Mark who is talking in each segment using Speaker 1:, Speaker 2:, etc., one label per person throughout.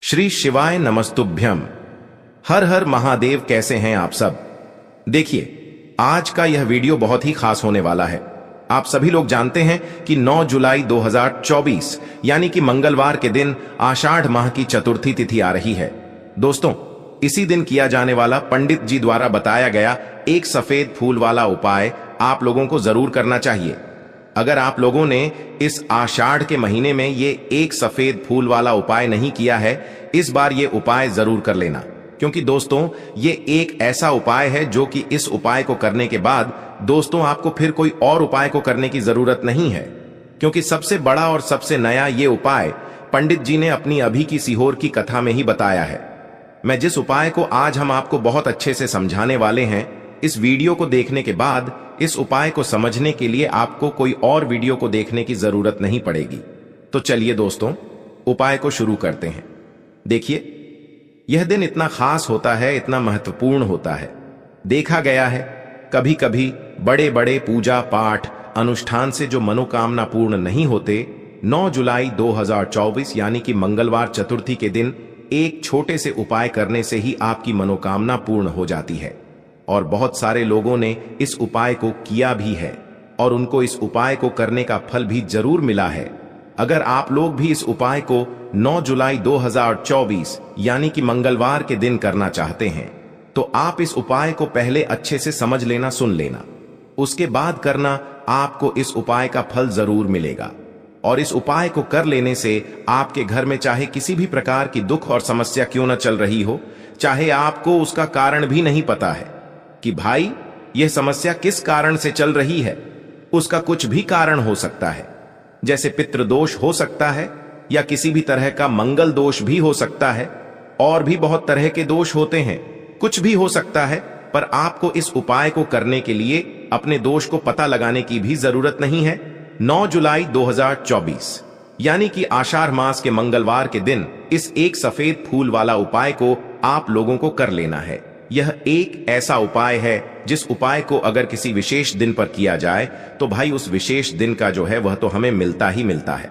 Speaker 1: श्री शिवाय नमस्तुभ्यम। हर हर महादेव। कैसे हैं आप सब? देखिए, आज का यह वीडियो बहुत ही खास होने वाला है। आप सभी लोग जानते हैं कि 9 जुलाई 2024 यानी कि मंगलवार के दिन आषाढ़ माह की चतुर्थी तिथि आ रही है। दोस्तों, इसी दिन किया जाने वाला पंडित जी द्वारा बताया गया एक सफेद फूल वाला उपाय आप लोगों को जरूर करना चाहिए। अगर आप लोगों ने इस आषाढ़ के महीने में ये एक सफेद फूल वाला उपाय नहीं किया है, इस बार ये उपाय जरूर कर लेना, क्योंकि दोस्तों ये एक ऐसा उपाय है जो कि इस उपाय को करने के बाद दोस्तों आपको फिर कोई और उपाय को करने की जरूरत नहीं है, क्योंकि सबसे बड़ा और सबसे नया ये उपाय पंडित जी ने अपनी अभी की सीहोर की कथा में ही बताया है। मैं जिस उपाय को आज हम आपको बहुत अच्छे से समझाने वाले हैं, इस वीडियो को देखने के बाद इस उपाय को समझने के लिए आपको कोई और वीडियो को देखने की जरूरत नहीं पड़ेगी। तो चलिए दोस्तों, उपाय को शुरू करते हैं। देखिए, यह दिन इतना खास होता है, इतना महत्वपूर्ण होता है। देखा गया है कभी कभी बड़े बड़े पूजा पाठ अनुष्ठान से जो मनोकामना पूर्ण नहीं होते, 9 जुलाई 2024 यानी कि मंगलवार चतुर्थी के दिन एक छोटे से उपाय करने से ही आपकी मनोकामना पूर्ण हो जाती है। और बहुत सारे लोगों ने इस उपाय को किया भी है और उनको इस उपाय को करने का फल भी जरूर मिला है। अगर आप लोग भी इस उपाय को 9 जुलाई 2024 यानी कि मंगलवार के दिन करना चाहते हैं, तो आप इस उपाय को पहले अच्छे से समझ लेना, सुन लेना, उसके बाद करना। आपको इस उपाय का फल जरूर मिलेगा। और इस उपाय को कर लेने से आपके घर में चाहे किसी भी प्रकार की दुख और समस्या क्यों न चल रही हो, चाहे आपको उसका कारण भी नहीं पता है कि भाई यह समस्या किस कारण से चल रही है, उसका कुछ भी कारण हो सकता है। जैसे पितृदोष हो सकता है, या किसी भी तरह का मंगल दोष भी हो सकता है, और भी बहुत तरह के दोष होते हैं, कुछ भी हो सकता है। पर आपको इस उपाय को करने के लिए अपने दोष को पता लगाने की भी जरूरत नहीं है। 9 जुलाई 2024 यानी कि आषाढ़ मास के मंगलवार के दिन इस एक सफेद फूल वाला उपाय को आप लोगों को कर लेना है। यह एक ऐसा उपाय है जिस उपाय को अगर किसी विशेष दिन पर किया जाए तो भाई उस विशेष दिन का जो है वह तो हमें मिलता ही मिलता है।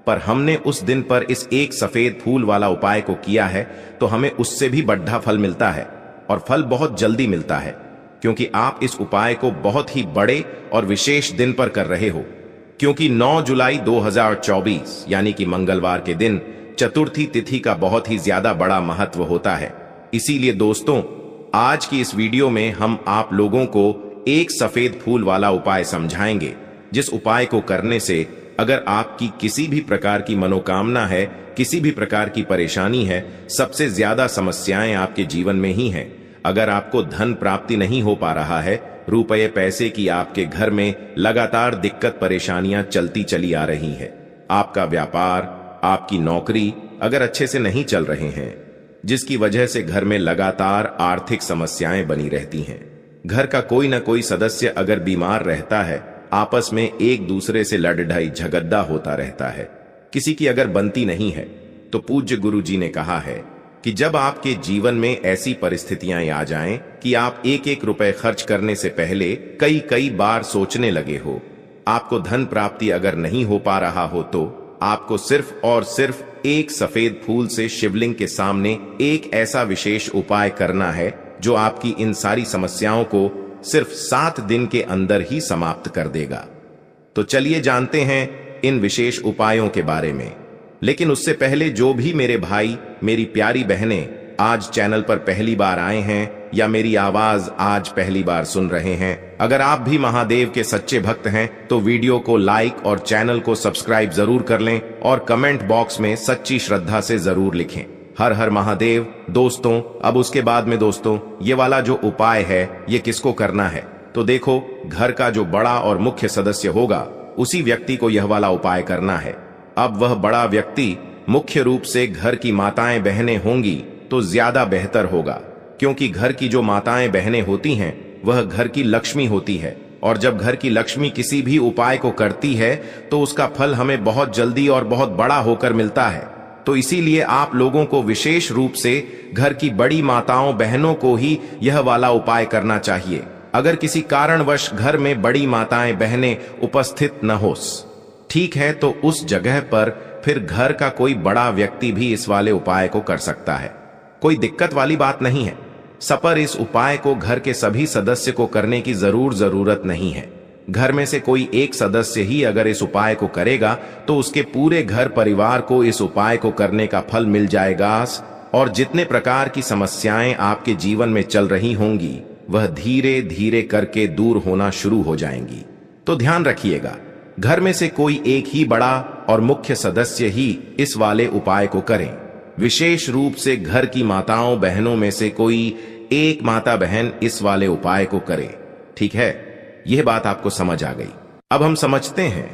Speaker 1: पर हमने उस दिन पर इस एक सफेद फूल वाला उपाय को किया है तो हमें उससे भी बढ़ा फल मिलता है, और फल बहुत जल्दी मिलता है, क्योंकि आप इस उपाय को बहुत ही बड़े और विशेष दिन पर कर रहे हो। क्योंकि 9 जुलाई 2024 यानी कि मंगलवार के दिन चतुर्थी तिथि का बहुत ही ज्यादा बड़ा महत्व होता है। इसीलिए दोस्तों, आज की इस वीडियो में हम आप लोगों को एक सफेद फूल वाला उपाय समझाएंगे, जिस उपाय को करने से अगर आपकी किसी भी प्रकार की मनोकामना है, किसी भी प्रकार की परेशानी है, सबसे ज्यादा समस्याएं आपके जीवन में ही हैं। अगर आपको धन प्राप्ति नहीं हो पा रहा है, रुपये पैसे की आपके घर में लगातार दिक्कत परेशानियां चलती चली आ रही है, आपका व्यापार, आपकी नौकरी अगर अच्छे से नहीं चल रहे हैं, जिसकी वजह से घर में लगातार आर्थिक समस्याएं बनी रहती हैं, घर का कोई ना कोई सदस्य अगर बीमार रहता है, आपस में एक दूसरे से लड़ाई झगड़ा होता रहता है, किसी की अगर बनती नहीं है, तो पूज्य गुरु जी ने कहा है कि जब आपके जीवन में ऐसी परिस्थितियां आ जाएं कि आप एक एक रुपए खर्च करने से पहले कई कई बार सोचने लगे हो, आपको धन प्राप्ति अगर नहीं हो पा रहा हो, तो आपको सिर्फ और सिर्फ एक सफेद फूल से शिवलिंग के सामने एक ऐसा विशेष उपाय करना है जो आपकी इन सारी समस्याओं को सिर्फ 7 दिन के अंदर ही समाप्त कर देगा। तो चलिए जानते हैं इन विशेष उपायों के बारे में। लेकिन उससे पहले जो भी मेरे भाई, मेरी प्यारी बहनें आज चैनल पर पहली बार आए हैं या मेरी आवाज आज पहली बार सुन रहे हैं, अगर आप भी महादेव के सच्चे भक्त हैं तो वीडियो को लाइक और चैनल को सब्सक्राइब जरूर कर लें और कमेंट बॉक्स में सच्ची श्रद्धा से जरूर लिखें, हर हर महादेव। दोस्तों, अब उसके बाद में दोस्तों ये वाला जो उपाय है ये किसको करना है, तो देखो, घर का जो बड़ा और मुख्य सदस्य होगा उसी व्यक्ति को यह वाला उपाय करना है। अब वह बड़ा व्यक्ति मुख्य रूप से घर की माताएं बहनें होंगी तो ज्यादा बेहतर होगा, क्योंकि घर की जो माताएं बहनें होती हैं वह घर की लक्ष्मी होती है, और जब घर की लक्ष्मी किसी भी उपाय को करती है तो उसका फल हमें बहुत जल्दी और बहुत बड़ा होकर मिलता है। तो इसीलिए आप लोगों को विशेष रूप से घर की बड़ी माताओं बहनों को ही यह वाला उपाय करना चाहिए। अगर किसी कारणवश घर में बड़ी माताएं बहनें उपस्थित न हो, ठीक है, तो उस जगह पर फिर घर का कोई बड़ा व्यक्ति भी इस वाले उपाय को कर सकता है। कोई दिक्कत वाली बात नहीं है। सपर इस उपाय को घर के सभी सदस्य को करने की जरूरत नहीं है। घर में से कोई एक सदस्य ही अगर इस उपाय को करेगा तो उसके पूरे घर परिवार को इस उपाय को करने का फल मिल जाएगा और जितने प्रकार की समस्याएं आपके जीवन में चल रही होंगी वह धीरे धीरे करके दूर होना शुरू हो जाएंगी। तो ध्यान रखिएगा, घर में से कोई एक ही बड़ा और मुख्य सदस्य ही इस वाले उपाय को करें। विशेष रूप से घर की माताओं बहनों में से कोई एक माता बहन इस वाले उपाय को करे। ठीक है, यह बात आपको समझ आ गई। अब हम समझते हैं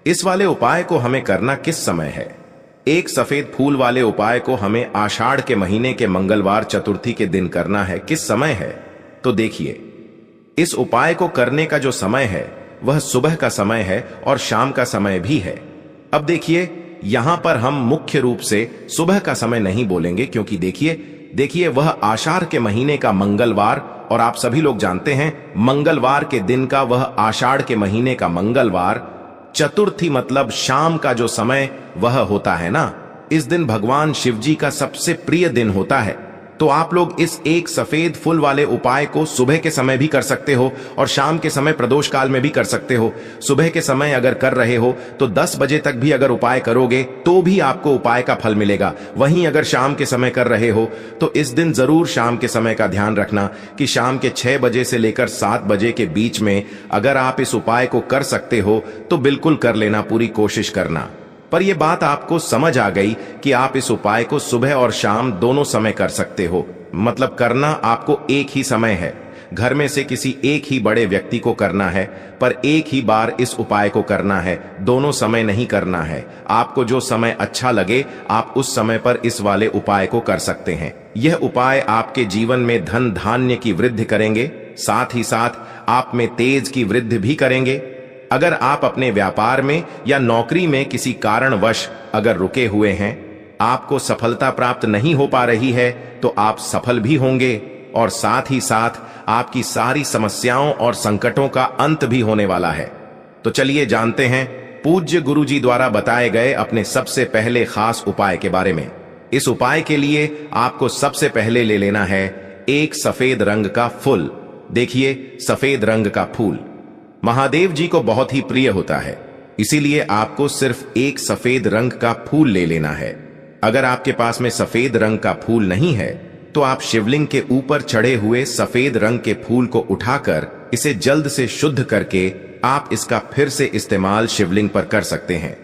Speaker 1: इस वाले उपाय को हमें करना किस समय है। एक सफेद फूल वाले उपाय को हमें आषाढ़ के महीने के मंगलवार चतुर्थी के दिन करना है। किस समय है? तो देखिए, इस उपाय को करने का जो समय है वह सुबह का समय है और शाम का समय भी है। अब देखिए, यहां पर हम मुख्य रूप से सुबह का समय नहीं बोलेंगे क्योंकि देखिए वह आषाढ़ के महीने का मंगलवार, और आप सभी लोग जानते हैं मंगलवार के दिन का वह आषाढ़ के महीने का मंगलवार, चतुर्थी मतलब शाम का जो समय वह होता है ना, इस दिन भगवान शिव जी का सबसे प्रिय दिन होता है। तो आप लोग इस एक सफेद फूल वाले उपाय को सुबह के समय भी कर सकते हो और शाम के समय प्रदोष काल में भी कर सकते हो। सुबह के समय अगर कर रहे हो तो 10 बजे तक भी अगर उपाय करोगे तो भी आपको उपाय का फल मिलेगा। वहीं अगर शाम के समय कर रहे हो तो इस दिन जरूर शाम के समय का ध्यान रखना कि शाम के 6 बजे से लेकर 7 बजे के बीच में अगर आप इस उपाय को कर सकते हो तो बिल्कुल कर लेना, पूरी कोशिश करना। पर यह बात आपको समझ आ गई कि आप इस उपाय को सुबह और शाम दोनों समय कर सकते हो। मतलब करना आपको एक ही समय है। घर में से किसी एक ही बड़े व्यक्ति को करना है, पर एक ही बार इस उपाय को करना है, दोनों समय नहीं करना है। आपको जो समय अच्छा लगे आप उस समय पर इस वाले उपाय को कर सकते हैं। यह उपाय आपके जीवन में धन धान्य की वृद्धि करेंगे, साथ ही साथ आप में तेज की वृद्धि भी करेंगे। अगर आप अपने व्यापार में या नौकरी में किसी कारणवश अगर रुके हुए हैं, आपको सफलता प्राप्त नहीं हो पा रही है, तो आप सफल भी होंगे और साथ ही साथ आपकी सारी समस्याओं और संकटों का अंत भी होने वाला है। तो चलिए जानते हैं पूज्य गुरुजी द्वारा बताए गए अपने सबसे पहले खास उपाय के बारे में। इस उपाय के लिए आपको सबसे पहले ले लेना है एक सफेद रंग का फूल। देखिए, सफेद रंग का फूल महादेव जी को बहुत ही प्रिय होता है, इसीलिए आपको सिर्फ एक सफेद रंग का फूल ले लेना है। अगर आपके पास में सफेद रंग का फूल नहीं है तो आप शिवलिंग के ऊपर चढ़े हुए सफेद रंग के फूल को उठाकर इसे जल्द से शुद्ध करके आप इसका फिर से इस्तेमाल शिवलिंग पर कर सकते हैं।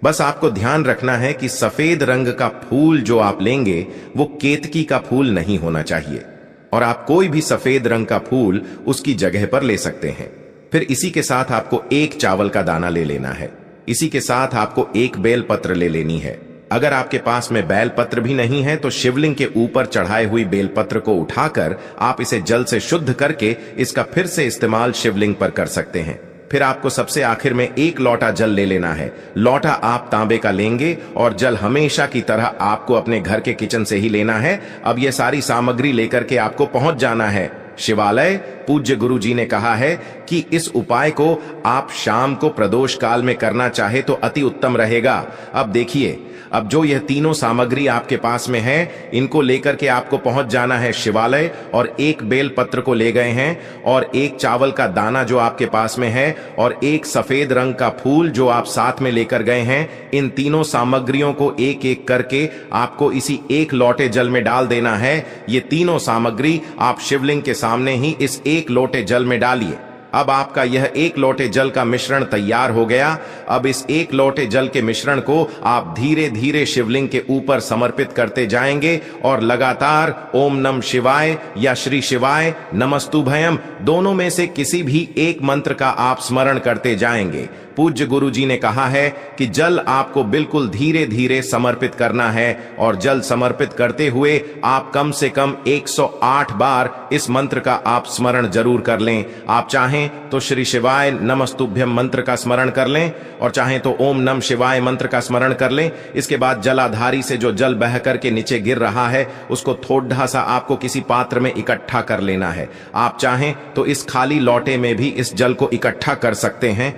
Speaker 1: बस आपको ध्यान रखना है कि सफेद रंग का फूल जो आप लेंगे वो केतकी का फूल नहीं होना चाहिए, और आप कोई भी सफेद रंग का फूल उसकी जगह पर ले सकते हैं। फिर इसी के साथ आपको एक चावल का दाना ले लेना है। इसी के साथ आपको एक बेल पत्र ले लेनी है। अगर आपके पास में बेल पत्र भी नहीं है तो शिवलिंग के ऊपर चढ़ाए हुई बेल पत्र को उठाकर आप इसे जल से शुद्ध करके इसका फिर से इस्तेमाल शिवलिंग पर कर सकते हैं। फिर आपको सबसे आखिर में एक लोटा जल ले लेना है। लोटा आप तांबे का लेंगे और जल हमेशा की तरह आपको अपने घर के किचन से ही लेना है। अब यह सारी सामग्री लेकर के आपको पहुंच जाना है शिवालय। पूज्य गुरु जी ने कहा है कि इस उपाय को आप शाम को प्रदोष काल में करना चाहे तो अति उत्तम रहेगा। अब देखिए, अब जो यह तीनों सामग्री आपके पास में है इनको लेकर के आपको पहुंच जाना है शिवालय, और एक बेल पत्र को ले गए हैं और एक चावल का दाना जो आपके पास में है और एक सफेद रंग का फूल जो आप साथ में लेकर गए हैं, इन तीनों सामग्रियों को एक एक करके आपको इसी एक लोटे जल में डाल देना है। ये तीनों सामग्री आप शिवलिंग के सामने ही इस एक लोटे जल में डालिए। अब आपका यह एक लोटे जल का मिश्रण तैयार हो गया। अब इस एक लोटे जल के मिश्रण को आप धीरे धीरे शिवलिंग के ऊपर समर्पित करते जाएंगे और लगातार ओम नम शिवाय या श्री शिवाय नमस्तुभयम दोनों में से किसी भी एक मंत्र का आप स्मरण करते जाएंगे। पूज्य गुरु जी ने कहा है कि जल आपको बिल्कुल धीरे धीरे समर्पित करना है और जल समर्पित करते हुए आप कम से कम 108 बार इस मंत्र का आप स्मरण जरूर कर लें। आप चाहें तो श्री शिवाय नमस्तुभ्यम मंत्र का स्मरण कर लें और चाहें तो ओम नम शिवाय मंत्र का स्मरण कर लें। इसके बाद जलाधारी से जो जल बह करके नीचे गिर रहा है उसको थोड़ा सा आपको किसी पात्र में इकट्ठा कर लेना है। आप चाहें तो इस खाली लोटे में भी इस जल को इकट्ठा कर सकते हैं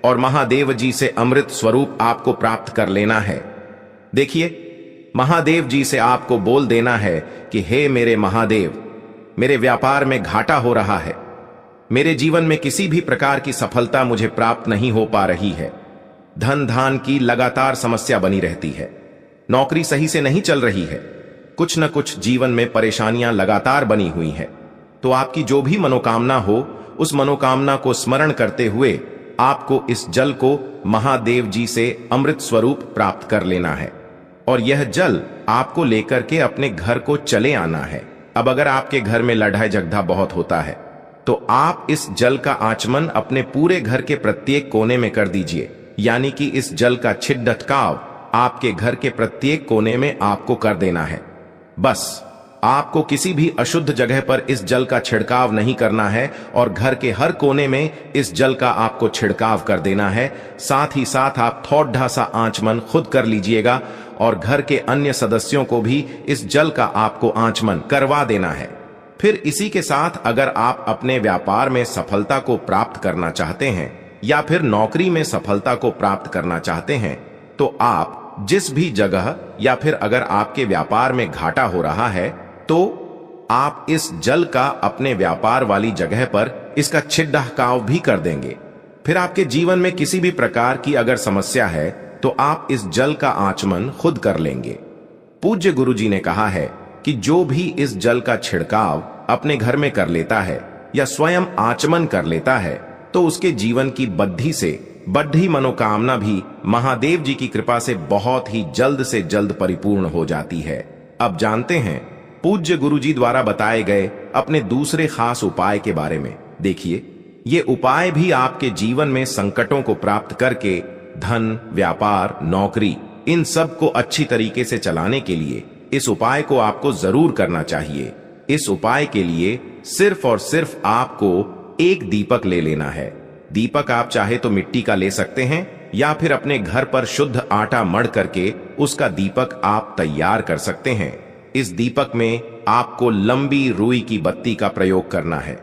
Speaker 1: और महादेव जी से अमृत स्वरूप आपको प्राप्त कर लेना है। देखिए, महादेव जी से आपको बोल देना है कि हे मेरे महादेव, मेरे व्यापार में घाटा हो रहा है, मेरे जीवन में किसी भी प्रकार की सफलता मुझे प्राप्त नहीं हो पा रही है, धन धान की लगातार समस्या बनी रहती है, नौकरी सही से नहीं चल रही है, कुछ न कुछ जीवन में परेशानियां लगातार बनी हुई है। तो आपकी जो भी मनोकामना हो, उस मनोकामना को स्मरण करते हुए आपको इस जल को महादेव जी से अमृत स्वरूप प्राप्त कर लेना है और यह जल आपको लेकर के अपने घर को चले आना है। अब अगर आपके घर में लड़ाई झगड़ा बहुत होता है तो आप इस जल का आचमन अपने पूरे घर के प्रत्येक कोने में कर दीजिए, यानी कि इस जल का छिड़काव आपके घर के प्रत्येक कोने में आपको कर देना है। बस आपको किसी भी अशुद्ध जगह पर इस जल का छिड़काव नहीं करना है और घर के हर कोने में इस जल का आपको छिड़काव कर देना है। साथ ही साथ आप थोड़ा सा आचमन खुद कर लीजिएगा और घर के अन्य सदस्यों को भी इस जल का आपको आचमन करवा देना है। फिर इसी के साथ अगर आप अपने व्यापार में सफलता को प्राप्त करना चाहते हैं या फिर नौकरी में सफलता को प्राप्त करना चाहते हैं, तो आप जिस भी जगह या फिर अगर आपके व्यापार में घाटा हो रहा है तो आप इस जल का अपने व्यापार वाली जगह पर इसका छिड़काव भी कर देंगे। फिर आपके जीवन में किसी भी प्रकार की अगर समस्या है तो आप इस जल का आचमन खुद कर लेंगे। पूज्य गुरु जी ने कहा है कि जो भी इस जल का छिड़काव अपने घर में कर लेता है या स्वयं आचमन कर लेता है तो उसके जीवन की बद्धी से बढ़ी मनोकामना भी महादेव जी की कृपा से बहुत ही जल्द से जल्द परिपूर्ण हो जाती है। अब जानते हैं पूज्य गुरु जी द्वारा बताए गए अपने दूसरे खास उपाय के बारे में। देखिए, ये उपाय भी आपके जीवन में संकटों को प्राप्त करके धन, व्यापार, नौकरी, इन सब को अच्छी तरीके से चलाने के लिए इस उपाय को आपको जरूर करना चाहिए। इस उपाय के लिए सिर्फ और सिर्फ आपको एक दीपक ले लेना है। दीपक आप चाहे तो मिट्टी का ले सकते हैं या फिर अपने घर पर शुद्ध आटा मढ़ करके उसका दीपक आप तैयार कर सकते हैं। इस दीपक में आपको लंबी रुई की बत्ती का प्रयोग करना है।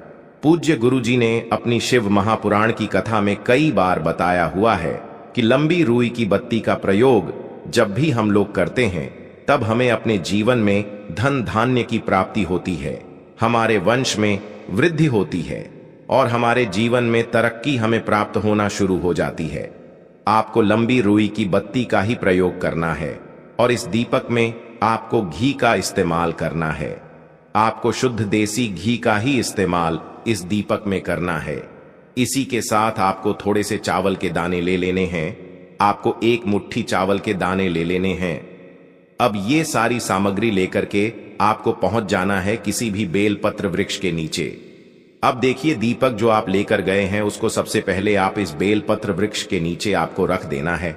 Speaker 1: पूज्य गुरु जी ने अपनी शिव महापुराण की कथा में कई बार बताया हुआ है कि लंबी रुई की बत्ती का प्रयोग जब भी हम लोग करते हैं तब हमें अपने जीवन में धन धान्य की प्राप्ति होती है, हमारे वंश में वृद्धि होती है और हमारे जीवन में तरक्की हमें प्राप्त होना शुरू हो जाती है। आपको लंबी रुई की बत्ती का ही प्रयोग करना है और इस दीपक में आपको घी का इस्तेमाल करना है। आपको शुद्ध देसी घी का ही इस्तेमाल इस दीपक में करना है। इसी के साथ आपको थोड़े से चावल के दाने ले लेने हैं। आपको एक मुट्ठी चावल के दाने ले लेने हैं। अब ये सारी सामग्री लेकर के आपको पहुंच जाना है किसी भी बेलपत्र वृक्ष के नीचे। अब देखिए, दीपक जो आप लेकर गए हैं उसको सबसे पहले आप इस बेलपत्र वृक्ष के नीचे आपको रख देना है।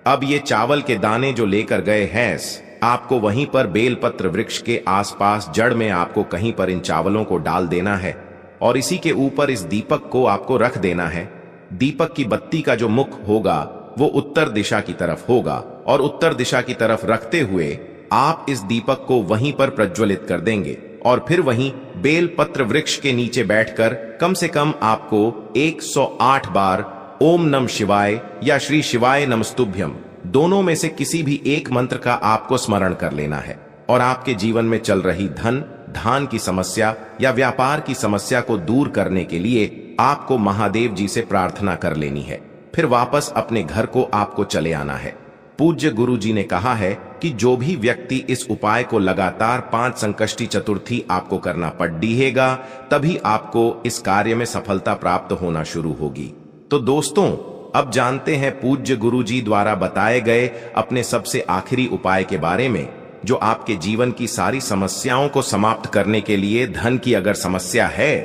Speaker 1: अब ये चावल के दाने जो लेकर गए हैं आपको वहीं पर बेलपत्र वृक्ष के आसपास जड़ में आपको कहीं पर इन चावलों को डाल देना है और इसी के ऊपर इस दीपक को आपको रख देना है। दीपक की बत्ती का जो मुख होगा वो उत्तर दिशा की तरफ होगा और उत्तर दिशा की तरफ रखते हुए आप इस दीपक को वहीं पर प्रज्वलित कर देंगे और फिर वहीं बेलपत्र वृक्ष के नीचे बैठकर कम से कम आपको 108 बार ओम नमः शिवाय या श्री शिवाय नमस्तुभ्यम दोनों में से किसी भी एक मंत्र का आपको स्मरण कर लेना है और आपके जीवन में चल रही धन धान की समस्या या व्यापार की समस्या को दूर करने के लिए आपको महादेव जी से प्रार्थना कर लेनी है। फिर वापस अपने घर को आपको चले आना है। पूज्य गुरु जी ने कहा है कि जो भी व्यक्ति इस उपाय को लगातार 5 संकष्टी चतुर्थी आपको करना पड़ेगा, तभी आपको इस कार्य में सफलता प्राप्त होना शुरू होगी। तो दोस्तों, अब जानते हैं पूज्य गुरु जी द्वारा बताए गए अपने सबसे आखिरी उपाय के बारे में, जो आपके जीवन की सारी समस्याओं को समाप्त करने के लिए, धन की अगर समस्या है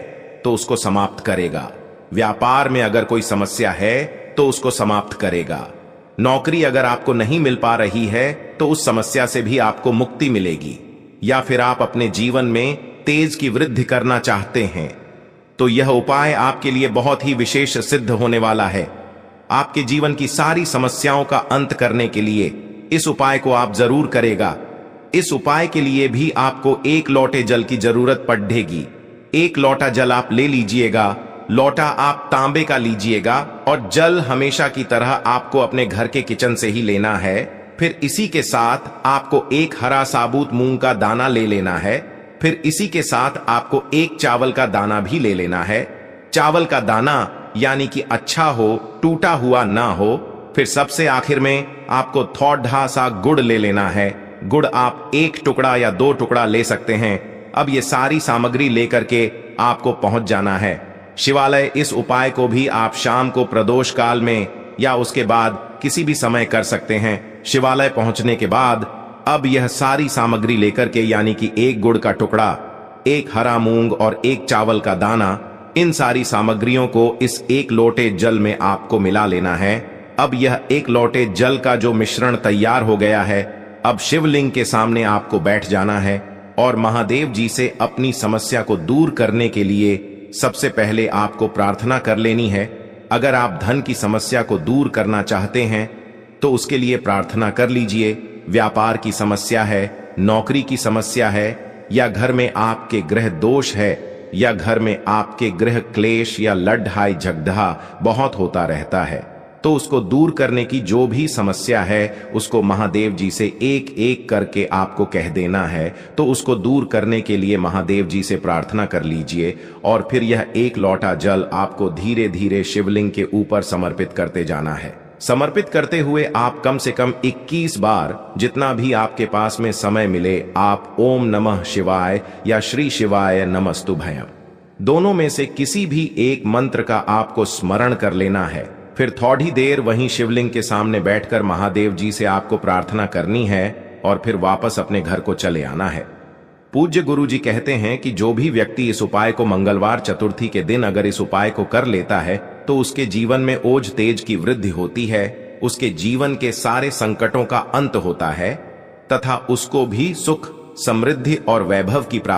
Speaker 1: तो उसको समाप्त करेगा, व्यापार में अगर कोई समस्या है तो उसको समाप्त करेगा, नौकरी अगर आपको नहीं मिल पा रही है तो उस समस्या से भी आपको मुक्ति मिलेगी, या फिर आप अपने जीवन में तेज की वृद्धि करना चाहते हैं तो यह उपाय आपके लिए बहुत ही विशेष सिद्ध होने वाला है। आपके जीवन की सारी समस्याओं का अंत करने के लिए इस उपाय को आप जरूर करेगा। इस उपाय के लिए भी आपको 1 लोटे जल की जरूरत पड़ेगी। 1 लोटा जल आप ले लीजिएगा। लोटा आप तांबे का लीजिएगा और जल हमेशा की तरह आपको अपने घर के किचन से ही लेना है। फिर इसी के साथ आपको एक हरा साबुत मूंग का दाना ले लेना है। फिर इसी के साथ आपको एक चावल का दाना भी ले लेना है। चावल का दाना यानी कि अच्छा हो, टूटा हुआ ना हो। फिर सबसे आखिर में आपको थोड़ा सा गुड़ ले लेना है। गुड़ आप एक टुकड़ा या 2 टुकड़ा ले सकते हैं। अब ये सारी सामग्री लेकर के आपको पहुंच जाना है शिवालय। इस उपाय को भी आप शाम को प्रदोष काल में या उसके बाद किसी भी समय कर सकते हैं। शिवालय पहुंचने के बाद अब यह सारी सामग्री लेकर के यानी कि एक गुड़ का टुकड़ा, एक हरा मूंग और एक चावल का दाना, इन सारी सामग्रियों को इस एक लोटे जल में आपको मिला लेना है। अब यह एक लोटे जल का जो मिश्रण तैयार हो गया है, अब शिवलिंग के सामने आपको बैठ जाना है और महादेव जी से अपनी समस्या को दूर करने के लिए सबसे पहले आपको प्रार्थना कर लेनी है। अगर आप धन की समस्या को दूर करना चाहते हैं तो उसके लिए प्रार्थना कर लीजिए। व्यापार की समस्या है, नौकरी की समस्या है, या घर में आपके ग्रह दोष है, या घर में आपके ग्रह क्लेश या लड़ाई झगड़ा बहुत होता रहता है, तो उसको दूर करने की जो भी समस्या है उसको महादेव जी से एक एक करके आपको कह देना है। तो उसको दूर करने के लिए महादेव जी से प्रार्थना कर लीजिए और फिर यह एक लोटा जल आपको धीरे धीरे शिवलिंग के ऊपर समर्पित करते जाना है। समर्पित करते हुए आप कम से कम 21 बार, जितना भी आपके पास में समय मिले, आप ओम नमः शिवाय या श्री शिवाय नमस्तुभयम, दोनों में से किसी भी एक मंत्र का आपको स्मरण कर लेना है। फिर थोड़ी देर वहीं शिवलिंग के सामने बैठकर महादेव जी से आपको प्रार्थना करनी है और फिर वापस अपने घर को चले आना है। पूज्य गुरु जी कहते हैं कि जो भी व्यक्ति इस उपाय को मंगलवार चतुर्थी के दिन अगर इस उपाय को कर लेता है तो उसके जीवन में ओज तेज की वृद्धि होती है, उसके जीवन के सारे संकटों का अंत होता है तथा उसको भी सुख, समृद्धि और वैभव की प्राप्ति